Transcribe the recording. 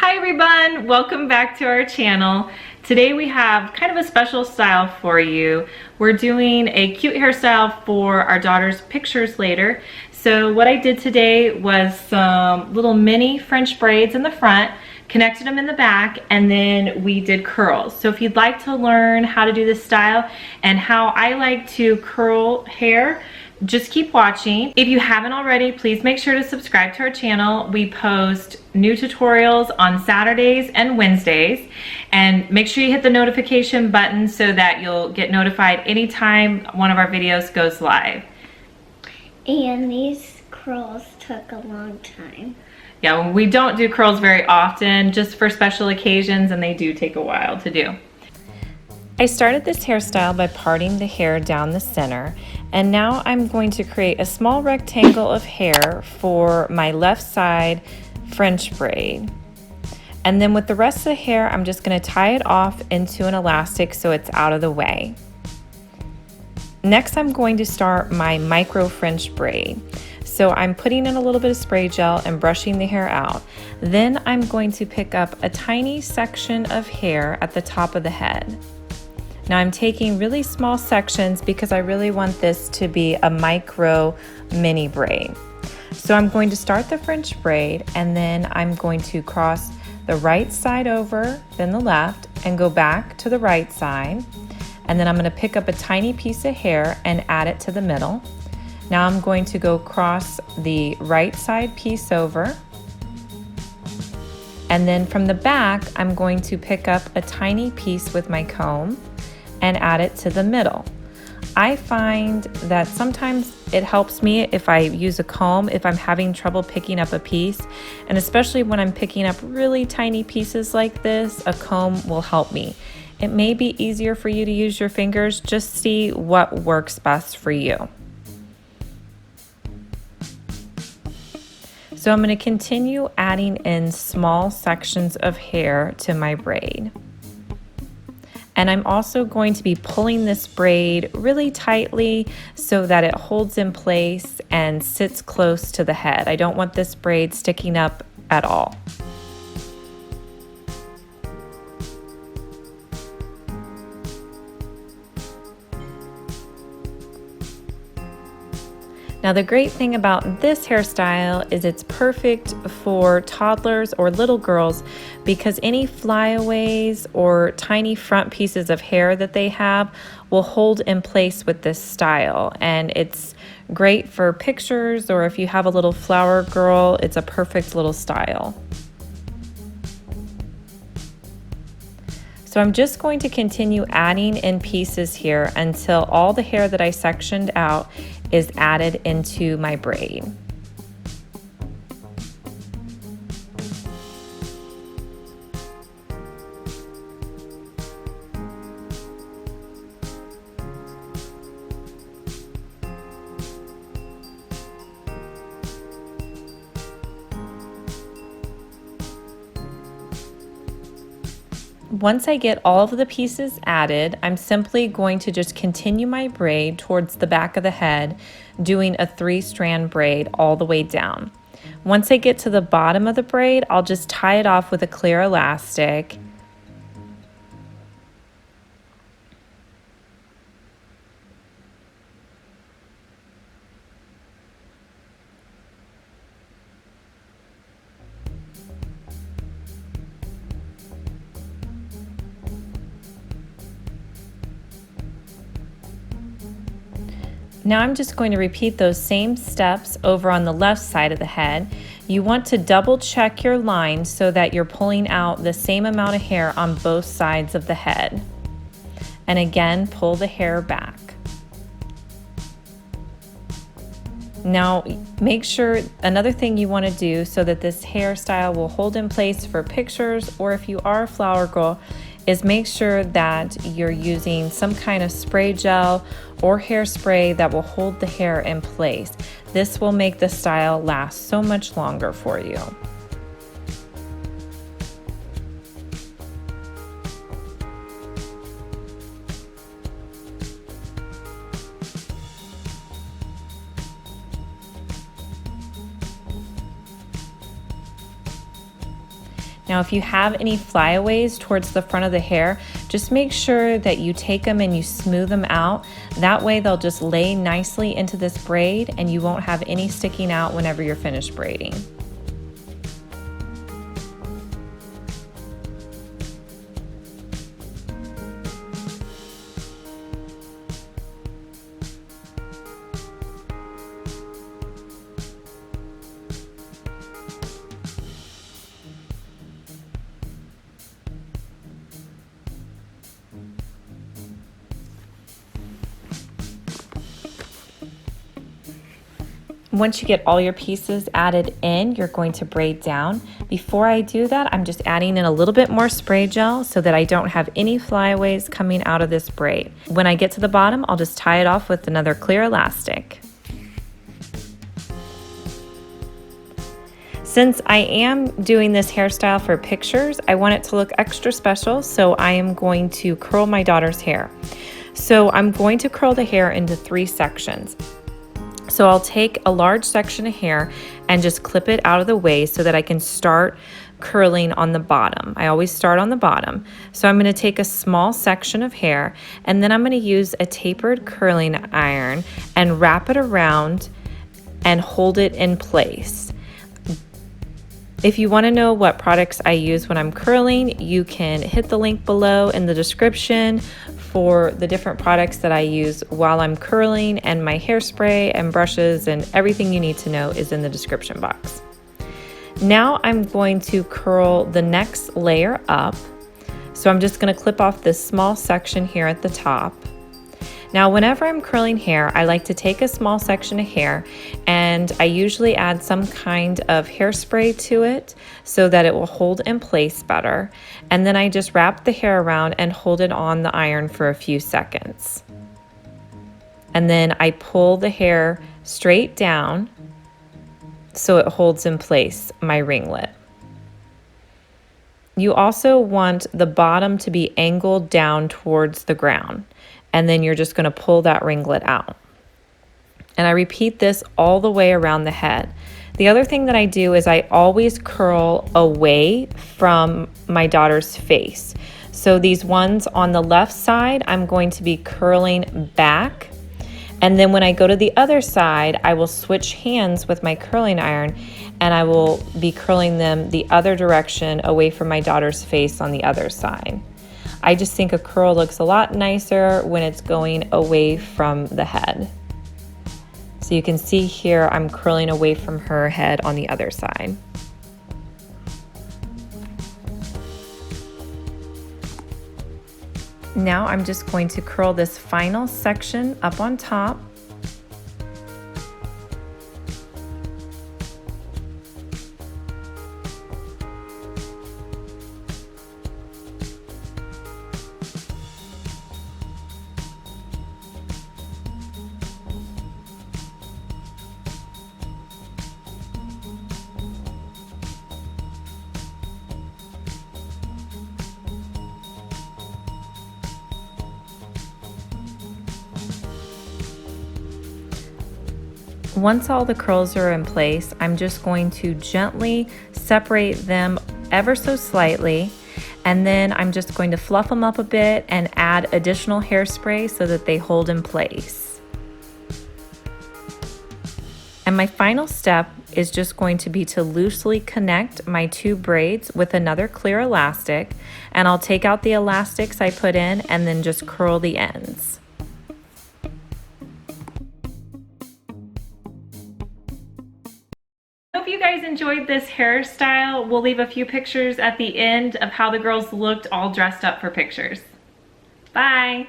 Hi everyone, welcome back to our channel. Today we have kind of a special style for you. We're doing a cute hairstyle for our daughter's pictures later. So what I did today was some little mini French braids in the front, connected them in the back, and then we did curls. So if you'd like to learn how to do this style and how I like to curl hair, just keep watching. If you haven't already, please make sure to subscribe to our channel. We post new tutorials on Saturdays and Wednesdays, and make sure you hit the notification button so that you'll get notified anytime one of our videos goes live. And these curls took a long time. Yeah, we don't do curls very often, just for special occasions, and they do take a while to do. I started this hairstyle by parting the hair down the center, and now I'm going to create a small rectangle of hair for my left side French braid. And then with the rest of the hair, I'm just going to tie it off into an elastic so it's out of the way. Next, I'm going to start my micro French braid. So I'm putting in a little bit of spray gel and brushing the hair out. Then I'm going to pick up a tiny section of hair at the top of the head. Now I'm taking really small sections because I really want this to be a micro mini braid. So I'm going to start the French braid, and then I'm going to cross the right side over, then the left, and go back to the right side. And then I'm going to pick up a tiny piece of hair and add it to the middle. Now I'm going to go cross the right side piece over. And then from the back, I'm going to pick up a tiny piece with my comb and add it to the middle. I find that sometimes it helps me if I use a comb if I'm having trouble picking up a piece, and especially when I'm picking up really tiny pieces like this, a comb will help me. It may be easier for you to use your fingers. Just see what works best for you. So I'm going to continue adding in small sections of hair to my braid. And I'm also going to be pulling this braid really tightly so that it holds in place and sits close to the head. I don't want this braid sticking up at all. Now the great thing about this hairstyle is it's perfect for toddlers or little girls because any flyaways or tiny front pieces of hair that they have will hold in place with this style. And it's great for pictures, or if you have a little flower girl, it's a perfect little style. So I'm just going to continue adding in pieces here until all the hair that I sectioned out is added into my braid. Once I get all of the pieces added, I'm simply going to just continue my braid towards the back of the head, doing a 3-strand braid all the way down. Once I get to the bottom of the braid, I'll just tie it off with a clear elastic. Now I'm just going to repeat those same steps over on the left side of the head. You want to double check your lines so that you're pulling out the same amount of hair on both sides of the head. And again, pull the hair back. Now make sure, another thing you want to do so that this hairstyle will hold in place for pictures, or if you are a flower girl, is make sure that you're using some kind of spray gel or hairspray that will hold the hair in place. This will make the style last so much longer for you. Now, if you have any flyaways towards the front of the hair, just make sure that you take them and you smooth them out. That way they'll just lay nicely into this braid and you won't have any sticking out whenever you're finished braiding. Once you get all your pieces added in, you're going to braid down. Before I do that, I'm just adding in a little bit more spray gel so that I don't have any flyaways coming out of this braid. When I get to the bottom, I'll just tie it off with another clear elastic. Since I am doing this hairstyle for pictures, I want it to look extra special, so I am going to curl my daughter's hair. So I'm going to curl the hair into 3 sections. So I'll take a large section of hair and just clip it out of the way so that I can start curling on the bottom. I always start on the bottom. So I'm going to take a small section of hair and then I'm going to use a tapered curling iron and wrap it around and hold it in place. If you want to know what products I use when I'm curling, you can hit the link below in the description for the different products that I use while I'm curling, and my hairspray and brushes and everything you need to know is in the description box. Now I'm going to curl the next layer up. So I'm just going to clip off this small section here at the top. Now, whenever I'm curling hair, I like to take a small section of hair and I usually add some kind of hairspray to it so that it will hold in place better. And then I just wrap the hair around and hold it on the iron for a few seconds. And then I pull the hair straight down so it holds in place my ringlet. You also want the bottom to be angled down towards the ground. And then you're just going to pull that ringlet out. And I repeat this all the way around the head. The other thing that I do is I always curl away from my daughter's face. So these ones on the left side, I'm going to be curling back. And then when I go to the other side, I will switch hands with my curling iron and I will be curling them the other direction away from my daughter's face on the other side. I just think a curl looks a lot nicer when it's going away from the head. So you can see here I'm curling away from her head on the other side. Now I'm just going to curl this final section up on top. Once all the curls are in place, I'm just going to gently separate them ever so slightly, and then I'm just going to fluff them up a bit and add additional hairspray so that they hold in place. And my final step is just going to be to loosely connect my 2 braids with another clear elastic, and I'll take out the elastics I put in and then just curl the ends. Hope you guys enjoyed this hairstyle. We'll leave a few pictures at the end of how the girls looked all dressed up for pictures. Bye!